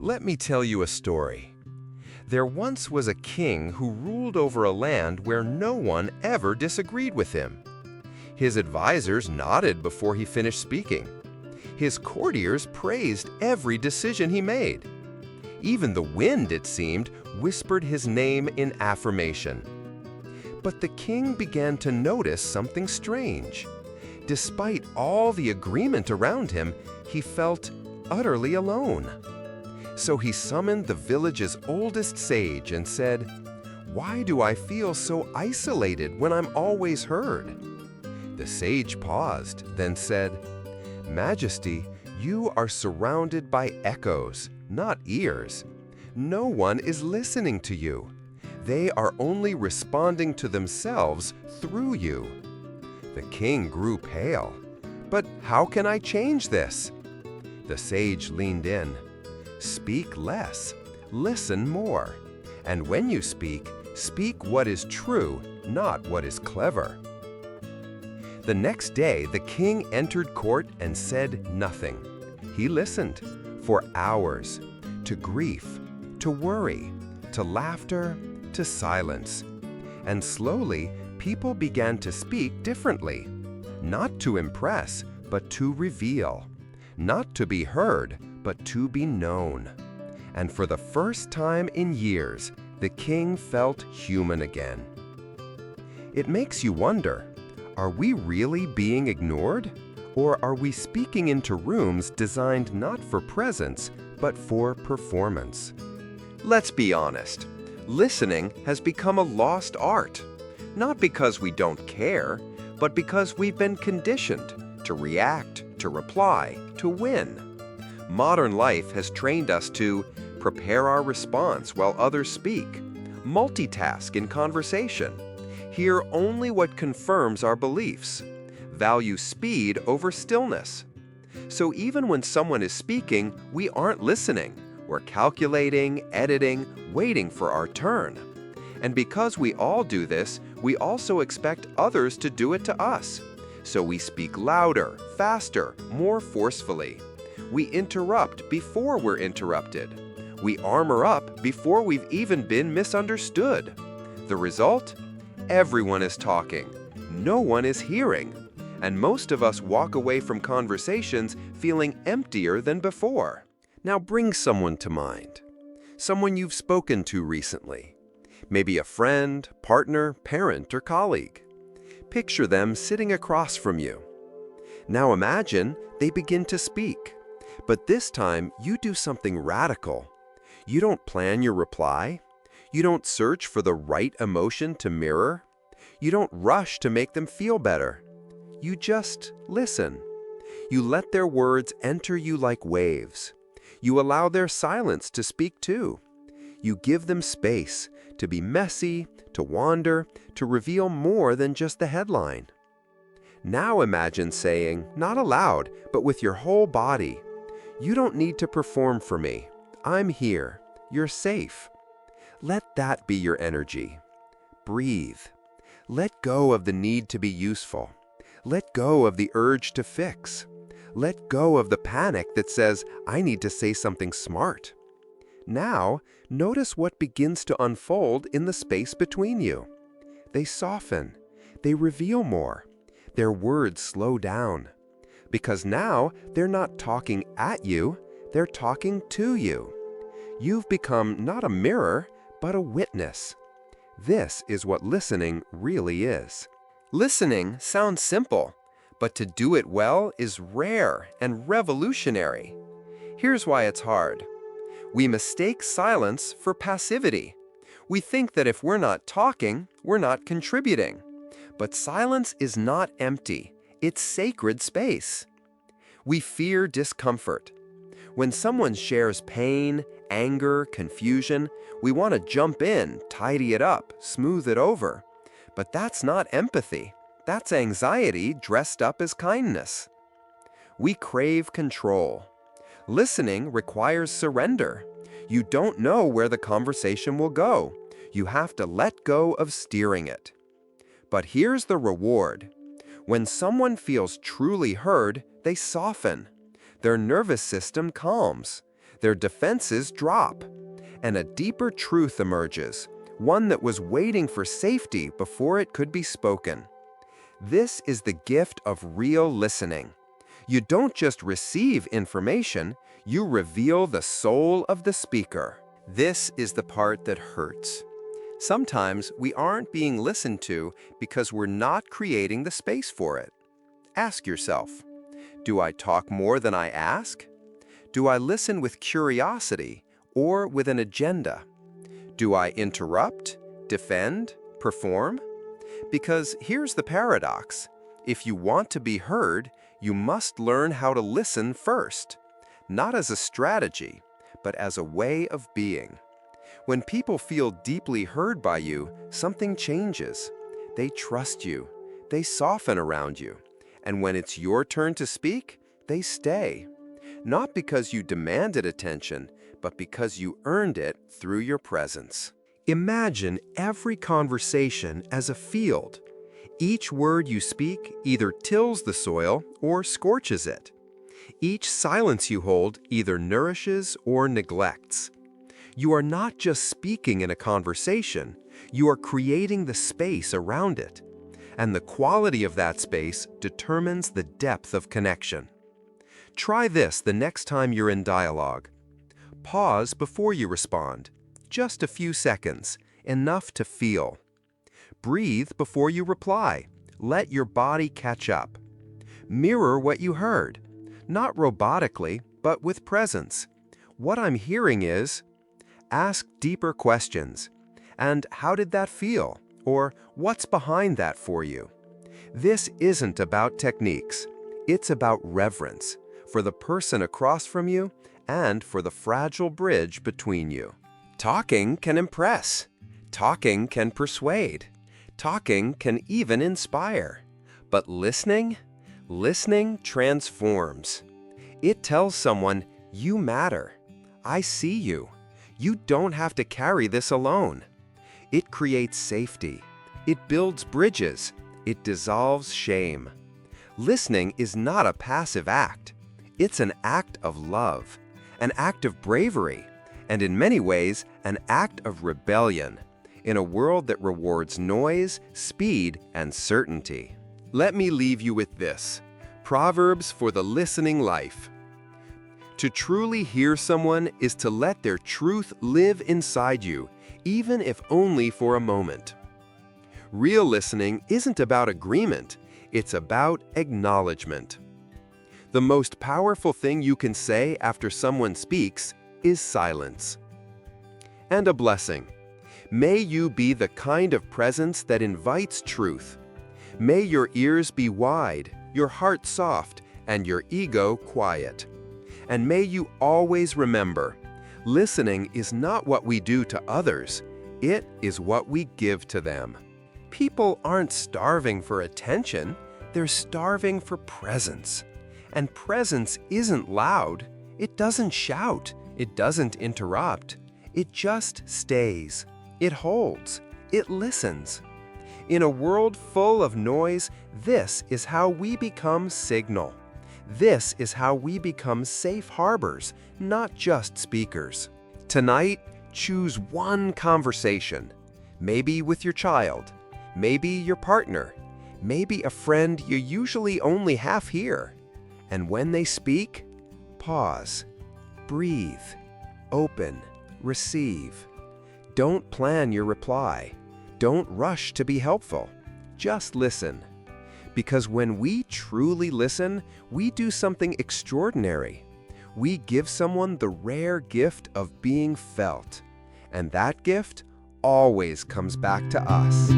Let me tell you a story. There once was a king who ruled over a land where no one ever disagreed with him. His advisors nodded before he finished speaking. His courtiers praised every decision he made. Even the wind, it seemed, whispered his name in affirmation. But the king began to notice something strange. Despite all the agreement around him, he felt utterly alone. So he summoned the village's oldest sage and said, "Why do I feel so isolated when I'm always heard?" The sage paused, then said, "Majesty, you are surrounded by echoes, not ears. No one is listening to you. They are only responding to themselves through you." The king grew pale. "But how can I change this?" The sage leaned in. "Speak less, listen more. And when you speak, speak what is true, not what is clever." The next day, the king entered court and said nothing. He listened for hours, to grief, to worry, to laughter, to silence. And slowly, people began to speak differently, not to impress, but to reveal, not to be heard, but to be known. And for the first time in years, the king felt human again. It makes you wonder, are we really being ignored? Or are we speaking into rooms designed not for presence, but for performance? Let's be honest. Listening has become a lost art. Not because we don't care, but because we've been conditioned to react, to reply, to win. Modern life has trained us to prepare our response while others speak, multitask in conversation, hear only what confirms our beliefs, value speed over stillness. So even when someone is speaking, we aren't listening. We're calculating, editing, waiting for our turn. And because we all do this, we also expect others to do it to us. So we speak louder, faster, more forcefully. We interrupt before we're interrupted. We armor up before we've even been misunderstood. The result? Everyone is talking. No one is hearing. And most of us walk away from conversations feeling emptier than before. Now bring someone to mind. Someone you've spoken to recently. Maybe a friend, partner, parent, or colleague. Picture them sitting across from you. Now imagine they begin to speak. But this time, you do something radical. You don't plan your reply. You don't search for the right emotion to mirror. You don't rush to make them feel better. You just listen. You let their words enter you like waves. You allow their silence to speak too. You give them space to be messy, to wander, to reveal more than just the headline. Now imagine saying, not aloud, but with your whole body, "You don't need to perform for me. I'm here. You're safe." Let that be your energy. Breathe. Let go of the need to be useful. Let go of the urge to fix. Let go of the panic that says, "I need to say something smart." Now, notice what begins to unfold in the space between you. They soften. They reveal more. Their words slow down. Because now, they're not talking at you, they're talking to you. You've become not a mirror, but a witness. This is what listening really is. Listening sounds simple, but to do it well is rare and revolutionary. Here's why it's hard. We mistake silence for passivity. We think that if we're not talking, we're not contributing. But silence is not empty. It's sacred space. We fear discomfort. When someone shares pain, anger, confusion, we want to jump in, tidy it up, smooth it over. But that's not empathy. That's anxiety dressed up as kindness. We crave control. Listening requires surrender. You don't know where the conversation will go. You have to let go of steering it. But here's the reward. When someone feels truly heard, they soften. Their nervous system calms. Their defenses drop, and a deeper truth emerges, one that was waiting for safety before it could be spoken. This is the gift of real listening. You don't just receive information, you reveal the soul of the speaker. This is the part that hurts. Sometimes we aren't being listened to because we're not creating the space for it. Ask yourself, do I talk more than I ask? Do I listen with curiosity or with an agenda? Do I interrupt, defend, perform? Because here's the paradox. If you want to be heard, you must learn how to listen first, not as a strategy, but as a way of being. When people feel deeply heard by you, something changes. They trust you. They soften around you. And when it's your turn to speak, they stay. Not because you demanded attention, but because you earned it through your presence. Imagine every conversation as a field. Each word you speak either tills the soil or scorches it. Each silence you hold either nourishes or neglects. You are not just speaking in a conversation, you are creating the space around it. And the quality of that space determines the depth of connection. Try this the next time you're in dialogue. Pause before you respond. Just a few seconds, enough to feel. Breathe before you reply. Let your body catch up. Mirror what you heard, not robotically, but with presence. What I'm hearing is, ask deeper questions. And how did that feel? Or what's behind that for you? This isn't about techniques. It's about reverence for the person across from you and for the fragile bridge between you. Talking can impress. Talking can persuade. Talking can even inspire. But listening transforms. It tells someone, you matter. I see you. You don't have to carry this alone. It creates safety. It builds bridges. It dissolves shame. Listening is not a passive act. It's an act of love, an act of bravery, and in many ways, an act of rebellion in a world that rewards noise, speed, and certainty. Let me leave you with this: Proverbs for the listening life. To truly hear someone is to let their truth live inside you, even if only for a moment. Real listening isn't about agreement, it's about acknowledgement. The most powerful thing you can say after someone speaks is silence. And a blessing. May you be the kind of presence that invites truth. May your ears be wide, your heart soft, and your ego quiet. And may you always remember, listening is not what we do to others, it is what we give to them. People aren't starving for attention, they're starving for presence. And presence isn't loud, it doesn't shout, it doesn't interrupt. It just stays, it holds, it listens. In a world full of noise, this is how we become signal. This is how we become safe harbors, not just speakers. Tonight, choose one conversation. Maybe with your child, maybe your partner, maybe a friend you usually only half hear. And when they speak, pause, breathe, open, receive. Don't plan your reply. Don't rush to be helpful. Just listen. Because when we truly listen, we do something extraordinary. We give someone the rare gift of being felt. And that gift always comes back to us.